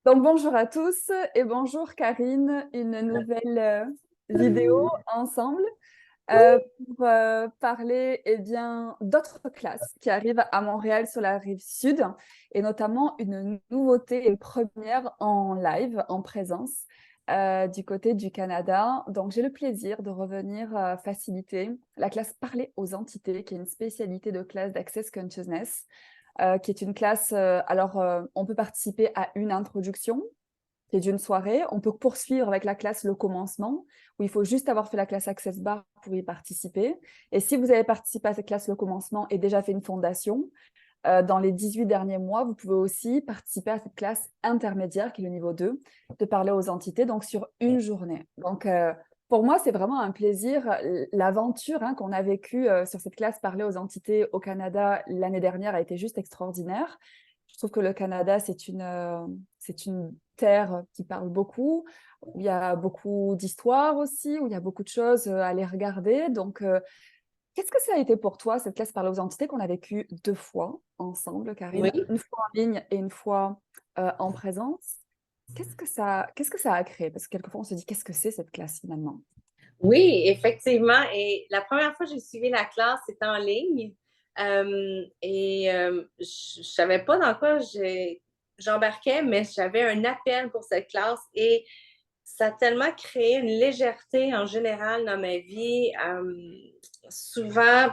Donc bonjour à tous et bonjour Karine, une nouvelle vidéo ensemble pour parler d'autres classes qui arrivent à Montréal sur la rive sud et notamment une nouveauté, une première en live, en présence du côté du Canada. Donc j'ai le plaisir de revenir faciliter la classe Parler aux entités, qui est une spécialité de classe d'Access Consciousness qui est une classe. On peut participer à une introduction qui est d'une soirée. On peut poursuivre avec la classe Le Commencement, où il faut juste avoir fait la classe Access Bar pour y participer. Et si vous avez participé à cette classe Le Commencement et déjà fait une fondation, dans les 18 derniers mois, vous pouvez aussi participer à cette classe intermédiaire, qui est le niveau 2, de parler aux entités, donc sur une journée. Donc, pour moi, c'est vraiment un plaisir. L'aventure qu'on a vécue sur cette classe Parler aux entités au Canada l'année dernière a été juste extraordinaire. Je trouve que le Canada, c'est une terre qui parle beaucoup, où il y a beaucoup d'histoires aussi, où il y a beaucoup de choses à aller regarder. Donc, qu'est-ce que ça a été pour toi, cette classe Parler aux entités qu'on a vécue 2 fois ensemble, Oui, Karine, une fois en ligne et une fois en présence? Qu'est-ce que ça a créé? Parce que quelquefois, on se dit, qu'est-ce que c'est cette classe finalement? oui, effectivement. Et la première fois que j'ai suivi la classe, c'était en ligne. Je ne savais pas dans quoi j'embarquais, mais j'avais un appel pour cette classe et ça a tellement créé une légèreté en général dans ma vie. Souvent,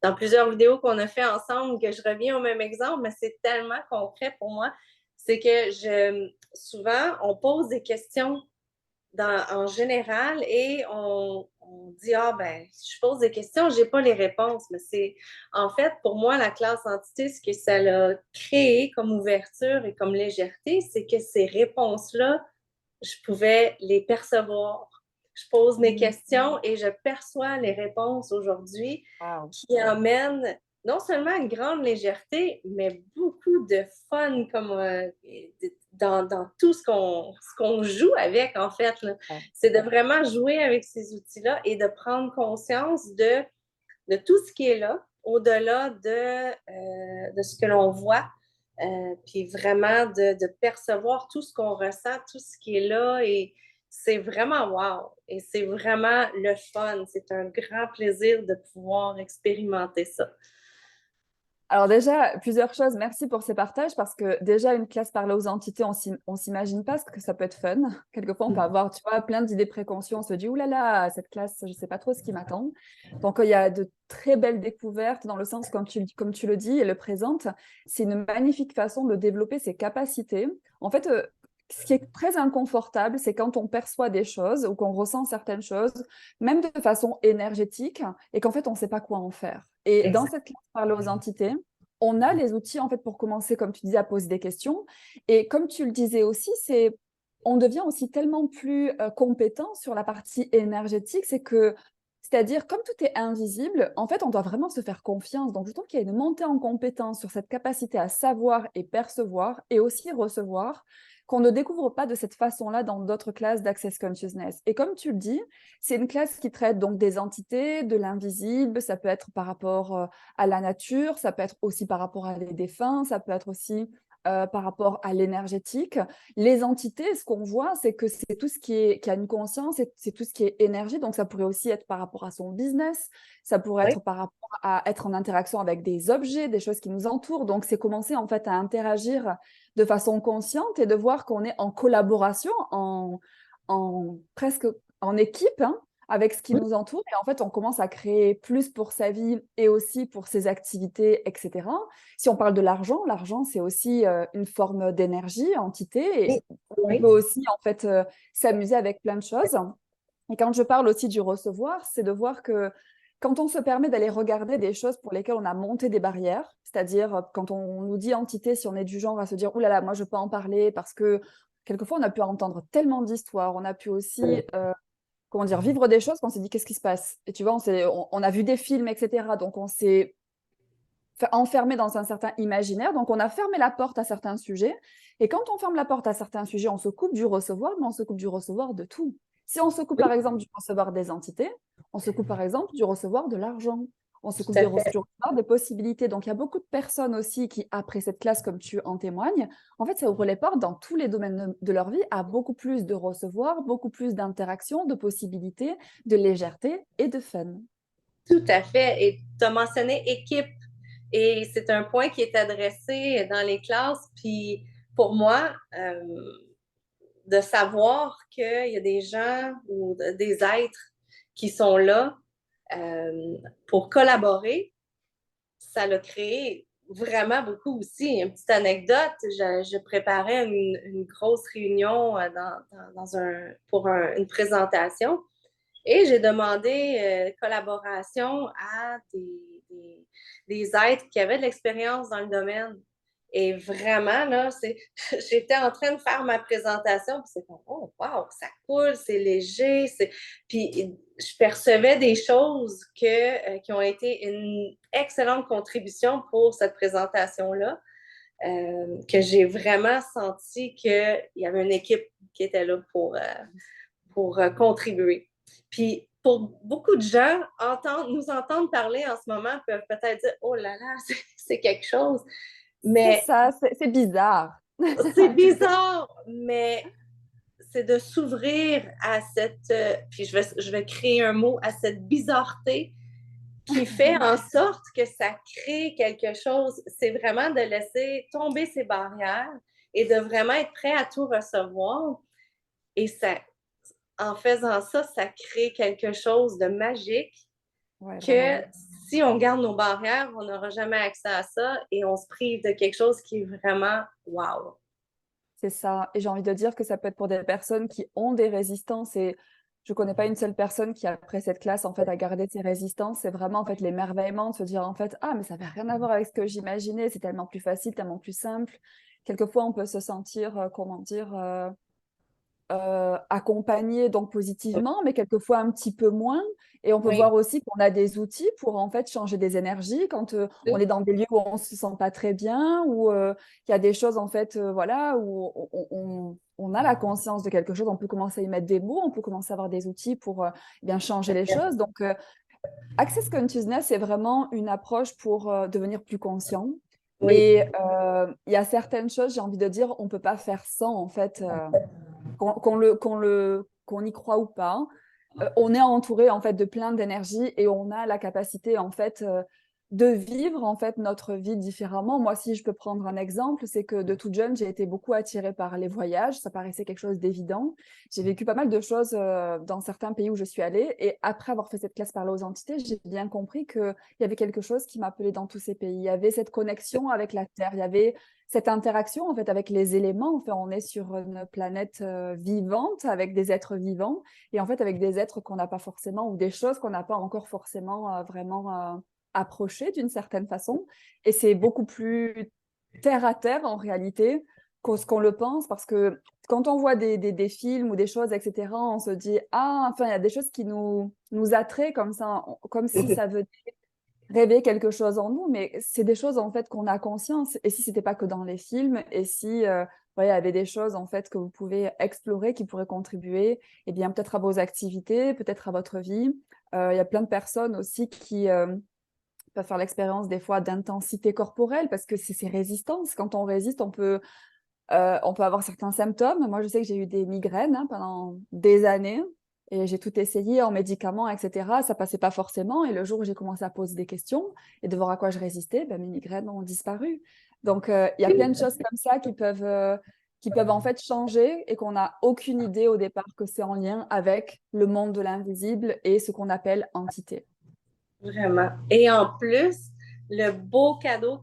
dans plusieurs vidéos qu'on a fait ensemble, que je reviens au même exemple, mais c'est tellement concret pour moi, c'est que souvent, on pose des questions en général et on dit, ah ben, si je pose des questions, j'ai pas les réponses. Mais c'est, en fait, pour moi, la classe entité, ce que ça a créé comme ouverture et comme légèreté, c'est que ces réponses-là, je pouvais les percevoir. Je pose mes questions et je perçois les réponses aujourd'hui Wow. qui emmènent non seulement une grande légèreté, mais beaucoup de fun comme, dans tout ce qu'on joue avec, en fait. C'est de vraiment jouer avec ces outils-là et de prendre conscience de tout ce qui est là, au-delà de ce que l'on voit, puis vraiment de percevoir tout ce qu'on ressent, tout ce qui est là. Et c'est vraiment wow. Et c'est vraiment le fun. C'est un grand plaisir de pouvoir expérimenter ça. Alors déjà, plusieurs choses. Merci pour ces partages parce que déjà, une classe Parler aux entités, on s'imagine pas ce que ça peut être fun. Quelquefois, on peut avoir, tu vois, plein d'idées préconçues. On se dit, ouh là là, cette classe, je sais pas trop ce qui m'attend. Donc, il y a de très belles découvertes dans le sens, comme tu le dis et le présentes. C'est une magnifique façon de développer ses capacités. En fait, ce qui est très inconfortable, c'est quand on perçoit des choses ou qu'on ressent certaines choses, même de façon énergétique, et qu'en fait, on ne sait pas quoi en faire. Et dans Exact. cette classe Parler aux entités, on a les outils en fait pour commencer, comme tu disais, à poser des questions. Et comme tu le disais aussi, on devient aussi tellement plus compétent sur la partie énergétique, c'est-à-dire comme tout est invisible, en fait, on doit vraiment se faire confiance. Donc, je trouve qu'il y a une montée en compétence sur cette capacité à savoir et percevoir et aussi recevoir qu'on ne découvre pas de cette façon-là dans d'autres classes d'Access Consciousness. Et comme tu le dis, c'est une classe qui traite donc des entités, de l'invisible, ça peut être par rapport à la nature, ça peut être aussi par rapport à des défunts, ça peut être aussi par rapport à l'énergétique. Les entités, ce qu'on voit, c'est que c'est tout ce qui a une conscience, c'est tout ce qui est énergie. Donc, ça pourrait aussi être par rapport à son business, ça pourrait Oui. être par rapport à être en interaction avec des objets, des choses qui nous entourent. Donc, c'est commencer en fait à interagir de façon consciente et de voir qu'on est en collaboration, presque en équipe, avec ce qui nous entoure. Et en fait, on commence à créer plus pour sa vie et aussi pour ses activités, etc. Si on parle de l'argent, l'argent, c'est aussi une forme d'énergie, entité. Et on peut Oui. aussi, en fait, s'amuser avec plein de choses. Et quand je parle aussi du recevoir, c'est de voir que quand on se permet d'aller regarder des choses pour lesquelles on a monté des barrières, c'est-à-dire quand on nous dit entité, si on est du genre à se dire, ouh là là, moi je peux en parler parce que quelquefois on a pu entendre tellement d'histoires, on a pu aussi comment dire, vivre des choses qu'on s'est dit qu'est-ce qui se passe. Et tu vois, on a vu des films, etc. Donc on s'est enfermé dans un certain imaginaire. Donc on a fermé la porte à certains sujets. Et quand on ferme la porte à certains sujets, on se coupe du recevoir, mais on se coupe du recevoir de tout. Si on se coupe par exemple du recevoir des entités, on se coupe par exemple du recevoir de l'argent. on se Tout coupe des à roses fait. toujours des possibilités. Donc, il y a beaucoup de personnes aussi qui, après cette classe, comme tu en témoignes, en fait, ça ouvre les portes dans tous les domaines de leur vie à beaucoup plus de recevoir, beaucoup plus d'interactions, de possibilités, de légèreté et de fun. Tout à fait. Et tu as mentionné équipe. Et c'est un point qui est adressé dans les classes. Puis pour moi, de savoir qu'il y a des gens ou des êtres qui sont là pour collaborer, ça l'a créé vraiment beaucoup aussi. Une petite anecdote, je préparais une grosse réunion pour une présentation et j'ai demandé collaboration à des êtres qui avaient de l'expérience dans le domaine. Et vraiment, là, j'étais en train de faire ma présentation, puis c'est comme, oh, wow, ça coule, c'est léger. Puis je percevais des choses qui ont été une excellente contribution pour cette présentation-là, que j'ai vraiment senti qu'il y avait une équipe qui était là pour contribuer. Puis pour beaucoup de gens, nous entendre parler en ce moment peuvent peut-être dire, oh là là, c'est quelque chose. C'est Mais ça, c'est bizarre. c'est bizarre, mais c'est de s'ouvrir à puis je vais créer un mot, à cette bizarreté qui fait en sorte que ça crée quelque chose. C'est vraiment de laisser tomber ces barrières et de vraiment être prêt à tout recevoir. Et ça, en faisant ça, ça crée quelque chose de magique Ouais, que vraiment. si on garde nos barrières, on n'aura jamais accès à ça et on se prive de quelque chose qui est vraiment wow. C'est ça. Et j'ai envie de dire que ça peut être pour des personnes qui ont des résistances. Et je connais pas une seule personne qui, après cette classe, en fait, a gardé ses résistances. C'est vraiment, en fait, l'émerveillement de se dire, en fait, ah, mais ça n'avait rien à voir avec ce que j'imaginais. C'est tellement plus facile, tellement plus simple. Quelquefois, on peut se sentir, comment dire, accompagné donc positivement, mais quelquefois un petit peu moins. Et on peut Oui, voir aussi qu'on a des outils pour en fait changer des énergies quand on est dans des lieux où on se sent pas très bien, ou il y a des choses en fait, voilà, où on a la conscience de quelque chose, on peut commencer à y mettre des mots, on peut commencer à avoir des outils pour bien changer les choses. Donc, Access Consciousness, c'est vraiment une approche pour devenir plus conscient. oui, Et il y a certaines choses, j'ai envie de dire, on peut pas faire sans en fait. Qu'on y croit ou pas, on est entouré en fait de plein d'énergie et on a la capacité en fait de vivre en fait notre vie différemment. Moi, si je peux prendre un exemple, c'est que de toute jeune, j'ai été beaucoup attirée par les voyages. Ça paraissait quelque chose d'évident. J'ai vécu pas mal de choses dans certains pays où je suis allée. Et après avoir fait cette classe Parler aux entités, j'ai bien compris qu'il y avait quelque chose qui m'appelait dans tous ces pays. Il y avait cette connexion avec la Terre. Il y avait cette interaction en fait avec les éléments. Enfin, on est sur une planète vivante avec des êtres vivants et en fait avec des êtres qu'on n'a pas forcément ou des choses qu'on n'a pas encore forcément vraiment approchées d'une certaine façon. Et c'est beaucoup plus terre à terre en réalité ce qu'on le pense parce que quand on voit des films ou des choses, etc., on se dit, ah, enfin, il y a des choses qui nous attraient comme ça, comme si ça venait rêver quelque chose en nous, mais c'est des choses en fait qu'on a conscience. Et si c'était pas que dans les films, et si ouais, il y avait des choses en fait que vous pouvez explorer qui pourraient contribuer, eh bien peut-être à vos activités, peut-être à votre vie. Il y a plein de personnes aussi qui peuvent faire l'expérience des fois d'intensité corporelle parce que c'est ces résistances. Quand on résiste, on peut avoir certains symptômes. Moi, je sais que j'ai eu des migraines pendant des années et j'ai tout essayé en médicaments, etc. Ça passait pas forcément. Et le jour où j'ai commencé à poser des questions et de voir à quoi je résistais, ben, mes migraines ont disparu. Donc, il y a plein de choses comme ça qui peuvent en fait changer et qu'on n'a aucune idée au départ que c'est en lien avec le monde de l'invisible et ce qu'on appelle entité. vraiment. Et en plus, le beau cadeau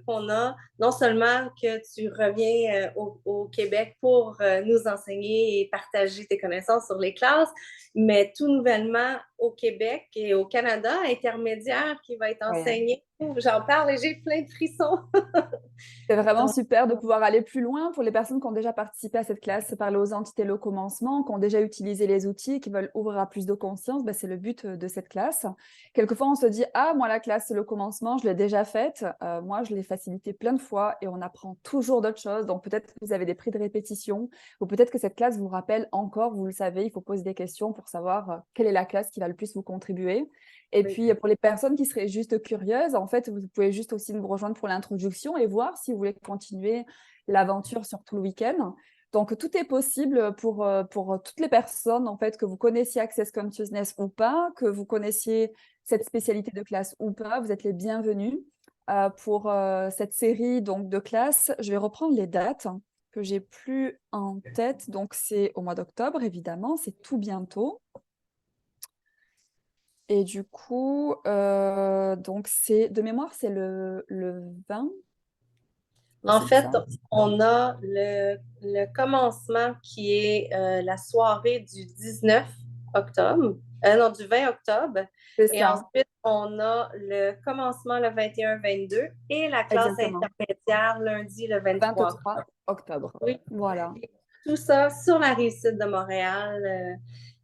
qu'on a, non seulement que tu reviens au Québec pour nous enseigner et partager tes connaissances sur les classes, mais tout nouvellement au Québec et au Canada, intermédiaire qui va être Ouais. enseigné J'en parle et j'ai plein de frissons. C'est vraiment Donc, super de pouvoir aller plus loin pour les personnes qui ont déjà participé à cette classe, parler aux entités au commencement, qui ont déjà utilisé les outils, qui veulent ouvrir à plus de conscience. Ben, c'est le but de cette classe. Quelquefois, on se dit, ah, moi, la classe, c'est le commencement, je l'ai déjà faite. Moi, je l'ai facilité plein de fois et on apprend toujours d'autres choses. Donc, peut-être que vous avez des prix de répétition ou peut-être que cette classe vous rappelle encore, vous le savez, il faut poser des questions pour savoir quelle est la classe qui va le plus vous contribuer. Et oui, puis, pour les personnes qui seraient juste curieuses, en fait, vous pouvez juste aussi nous rejoindre pour l'introduction et voir si vous voulez continuer l'aventure sur tout le week-end. Donc, tout est possible pour toutes les personnes, en fait, que vous connaissiez Access Consciousness ou pas, que vous connaissiez cette spécialité de classe ou pas, vous êtes les bienvenus pour cette série donc, de classes. Je vais reprendre les dates que j'ai plus en tête. Donc, c'est au mois d'octobre, évidemment, c'est tout bientôt. Et du coup, donc c'est de mémoire, c'est le 20, en c'est fait, ça? on a le commencement qui est la soirée du 19 octobre, non, du 20 octobre. C'est Et ça, ensuite, on a le commencement le 21-22 et la classe exactement. intermédiaire lundi le 23 23 octobre. octobre. Oui, Voilà. et tout ça sur la Rive-Sud de Montréal.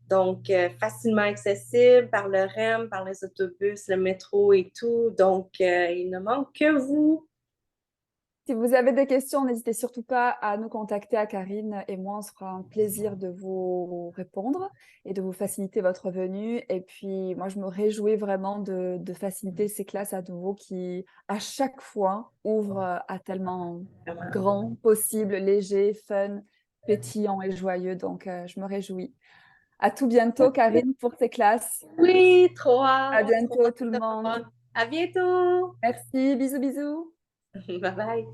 Donc, facilement accessible par le REM, par les autobus, le métro et tout. Donc, il ne manque que vous. Si vous avez des questions, n'hésitez surtout pas à nous contacter à Karine et moi, on se fera un plaisir de vous répondre et de vous faciliter votre venue. Et puis, moi, je me réjouis vraiment de faciliter ces classes à nouveau qui, à chaque fois, ouvrent à tellement grand possible, léger, fun, pétillant et joyeux. Donc, je me réjouis. À tout bientôt, Karine, pour tes classes. Oui, À trop bientôt, hâte tout le de te monde. voir. À bientôt. Merci, bisous, bisous. Bye bye.